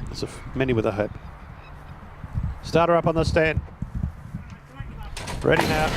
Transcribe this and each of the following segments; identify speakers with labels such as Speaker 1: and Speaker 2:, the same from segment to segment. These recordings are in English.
Speaker 1: There's many with a hope. Starter up on the stand. Ready now.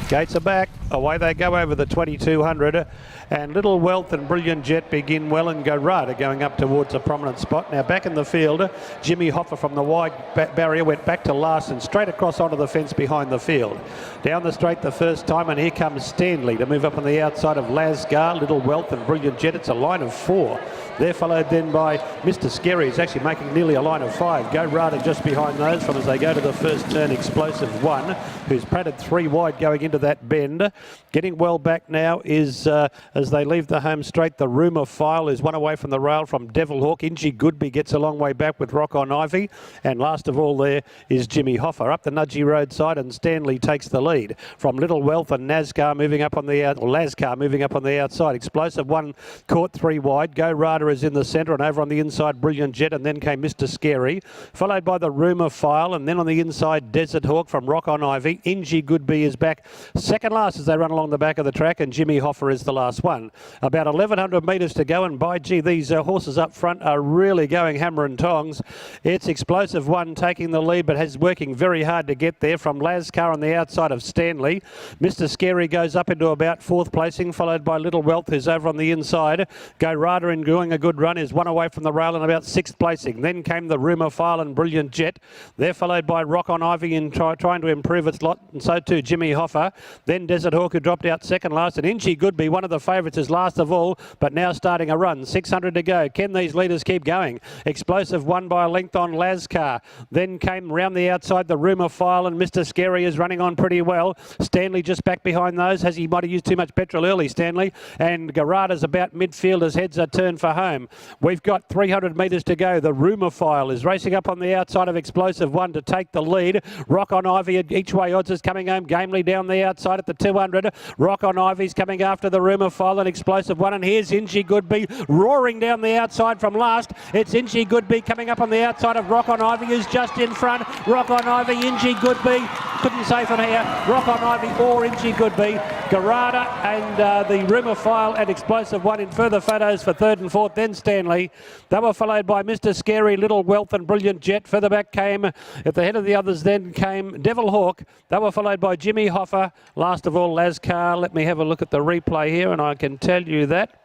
Speaker 1: Gates are back. Away they go over the 2200. And Little Wealth and Brilliant Jet begin well, and Go Rada going up towards a prominent spot. Now back in the field, Jimmy Hoffa from the wide barrier went back to last and straight across onto the fence behind the field. Down the straight the first time, and here comes Stanley to move up on the outside of Lasgar, Little Wealth and Brilliant Jet. It's a line of 4. They're followed then by Mr. Scary, who's actually making nearly a line of 5. Go Rada just behind those from as they go to the first turn. Explosive One, who's padded 3 wide going into that bend. Getting well back now is, as they leave the home straight, the Rumour File is one away from the rail from Devil Hawk. Ingeegoodbe gets a long way back with Rock on Ivy. And last of all there is Jimmy Hoffa up the Nudgee roadside, and Stanley takes the lead from Little Wealth and Lascar moving up on the outside. Explosive One caught 3 wide. Go Rada is in the centre, and over on the inside Brilliant Jet, and then came Mr. Scary, followed by the Rumour File, and then on the inside Desert Hawk from Rock on Ivy. Ingeegoodbe is back second last as they run along the back of the track, and Jimmy Hoffa is the last one. About 1,100 metres to go, and by gee, these horses up front are really going hammer and tongs. It's Explosive One taking the lead, but has working very hard to get there from Lascar on the outside of Stanley. Mr. Scary goes up into about 4th placing, followed by Little Wealth, who's over on the inside. Go Rada in doing a good run is one away from the rail in about 6th placing. Then came the Rumour File and Brilliant Jet. They're followed by Rock on Ivy in trying to improve its lot, and so too Jimmy Hoffa. Then Desert Hawk, who dropped out second last, and Ingeegoodbe, one of the favourites, is last of all, but now starting a run. 600 to go. Can these leaders keep going? Explosive One by a length on Lascar. Then came round the outside the Rumour File, and Mr. Scary is running on pretty well. Stanley just back behind those, as he might have used too much petrol early, Stanley. And Garada's about midfield as heads are turned for home. We've got 300 metres to go. The Rumour File is racing up on the outside of Explosive One to take the lead. Rock on Ivy, each way odds is coming home gamely down the outside at the 200. Rock on Ivy's coming after the Rumour File and Explosive One, and here's Ingeegoodbe roaring down the outside from last. It's Ingeegoodbe coming up on the outside of Rock on Ivy, who's just in front. Rock on Ivy, Ingeegoodbe, couldn't say from here. Rock on Ivy or Ingeegoodbe. Garada and the Rumour File and Explosive One in further photos for 3rd and 4th. Then Stanley. They were followed by Mr. Scary, Little Wealth and Brilliant Jet. Further back came, at the head of the others then came Devil Hawk. They were followed by Jimmy Hoffa. Last of all Lascar. Let me have a look at the replay here, and I can tell you that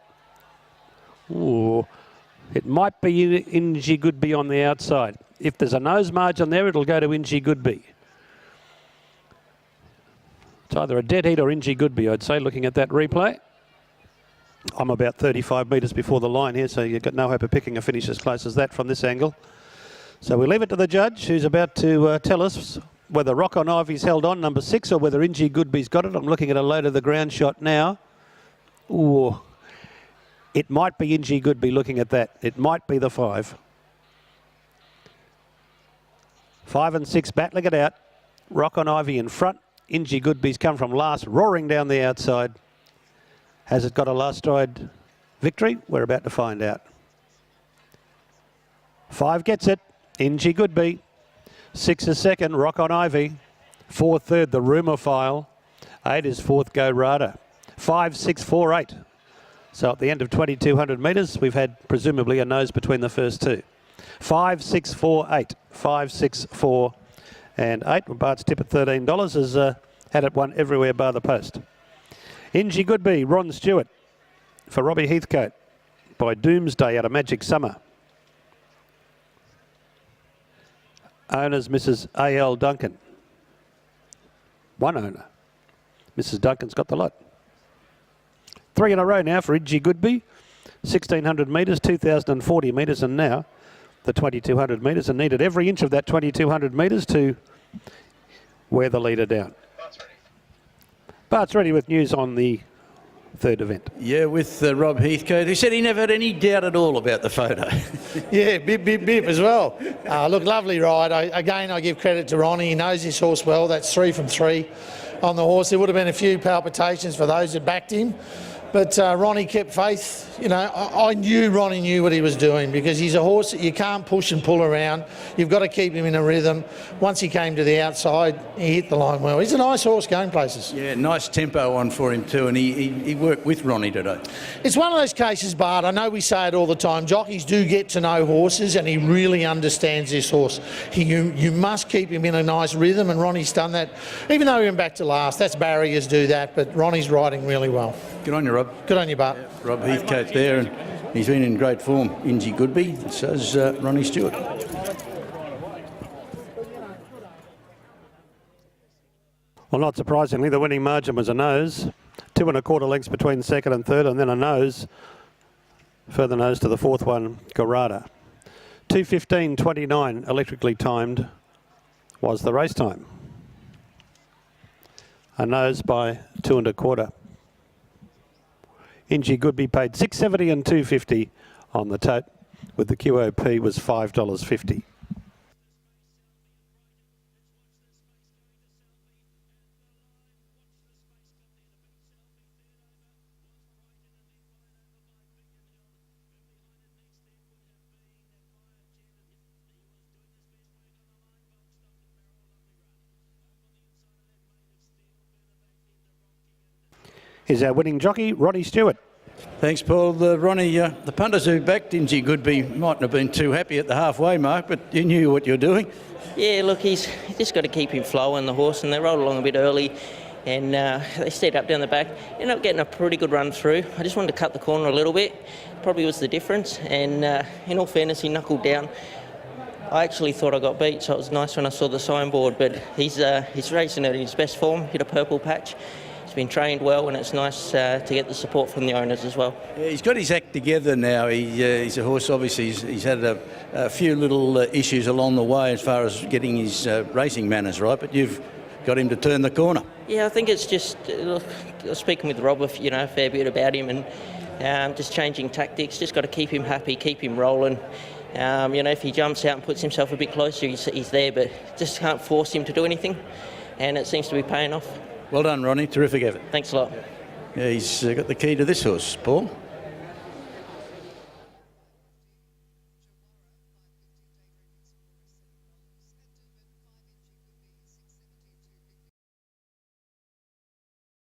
Speaker 1: it might be Ingeegoodbe on the outside. If there's a nose margin there, it'll go to Ingeegoodbe. It's either a dead heat or Ingeegoodbe, I'd say, looking at that replay. I'm about 35 metres before the line here, so you've got no hope of picking a finish as close as that from this angle. So we leave it to the judge, who's about to tell us whether Rock on Ivy's held on, number 6, or whether Ingeegoodbe's got it. I'm looking at a low to the ground shot now. Ooh, it might be Ingeegoodbe looking at that. It might be the 5. 5 and 6 battling it out. Rock on Ivy in front. Ingeegoodbe's come from last, roaring down the outside. Has it got a last stride victory? We're about to find out. 5 gets it. Ingeegoodbe. 6 is second. Rock on Ivy. 4 third. The Rumour File. 8 is 4th. Go Rada. 5, 6, 4, 8. So at the end of 2,200 metres, we've had presumably a nose between the first 2. 5, 6, 4, 8. 5, 6, 4, and 8. Bart's tip at $13 has had it won everywhere bar the post. Ingeegoodbe, Ron Stewart for Robbie Heathcote by Doomsday out of Magic Summer. Owners Mrs. A.L. Duncan. One owner. Mrs. Duncan's got the lot. 3 in a row now for Ingeegoodbe. 1,600 metres, 2,040 metres, and now the 2,200 metres, and needed every inch of that 2,200 metres to wear the leader down. Bart's ready with news on the 3rd event.
Speaker 2: Yeah, with Rob Heathcote, who said he never had any doubt at all about the photo.
Speaker 3: Yeah, bip as well. Look, lovely ride. Again, I give credit to Ronnie. He knows his horse well. That's 3 from 3 on the horse. There would have been a few palpitations for those that backed him. But Ronnie kept faith. You know, I knew Ronnie knew what he was doing because he's a horse that you can't push and pull around. You've got to keep him in a rhythm. Once he came to the outside, he hit the line well. He's a nice horse going places.
Speaker 2: Yeah, nice tempo on for him too, and he worked with Ronnie today.
Speaker 3: It's one of those cases, Bart, I know we say it all the time, jockeys do get to know horses and he really understands this horse. You must keep him in a nice rhythm, and Ronnie's done that. Even though he went back to last, that's barriers do that, but Ronnie's riding really well.
Speaker 2: Good on you, Rob.
Speaker 3: Good on you, Bart.
Speaker 2: Rob Heathcote there, and he's been in great form. Ingeegoodbe, and so's Ronnie Stewart.
Speaker 1: Well, not surprisingly, the winning margin was a nose. 2 1/4 lengths between second and third, and then a nose. Further nose to the fourth one, Garada. 2:15.29 electrically timed was the race time. A nose by 2 1/4. Ingeegoodbe paid $6.70 and $2.50 on the tote, with the QOP was $5.50. Is our winning jockey, Ronnie Stewart.
Speaker 2: Thanks, Paul. Ronnie, the punters who backed Ingeegoodbe mightn't have been too happy at the halfway mark, but you knew what you were doing.
Speaker 4: Yeah, look, he's just got to keep him flowing, the horse, and they rolled along a bit early, and they stayed up down the back. Ended up getting a pretty good run through. I just wanted to cut the corner a little bit. Probably was the difference, and in all fairness, he knuckled down. I actually thought I got beat, so it was nice when I saw the signboard, but he's racing at his best form, hit a purple patch. Been trained well, and it's nice to get the support from the owners as well.
Speaker 2: Yeah, he's got his act together now. He's a horse, obviously. He's had a few little issues along the way as far as getting his racing manners right, but you've got him to turn the corner.
Speaker 4: Yeah, I think it's just speaking with Rob, a fair bit about him, and just changing tactics. Just got to keep him happy, keep him rolling. If he jumps out and puts himself a bit closer, he's there, but just can't force him to do anything, and it seems to be paying off.
Speaker 2: Well done, Ronnie. Terrific effort.
Speaker 4: Thanks a lot.
Speaker 2: Yeah, he's got the key to this horse, Paul.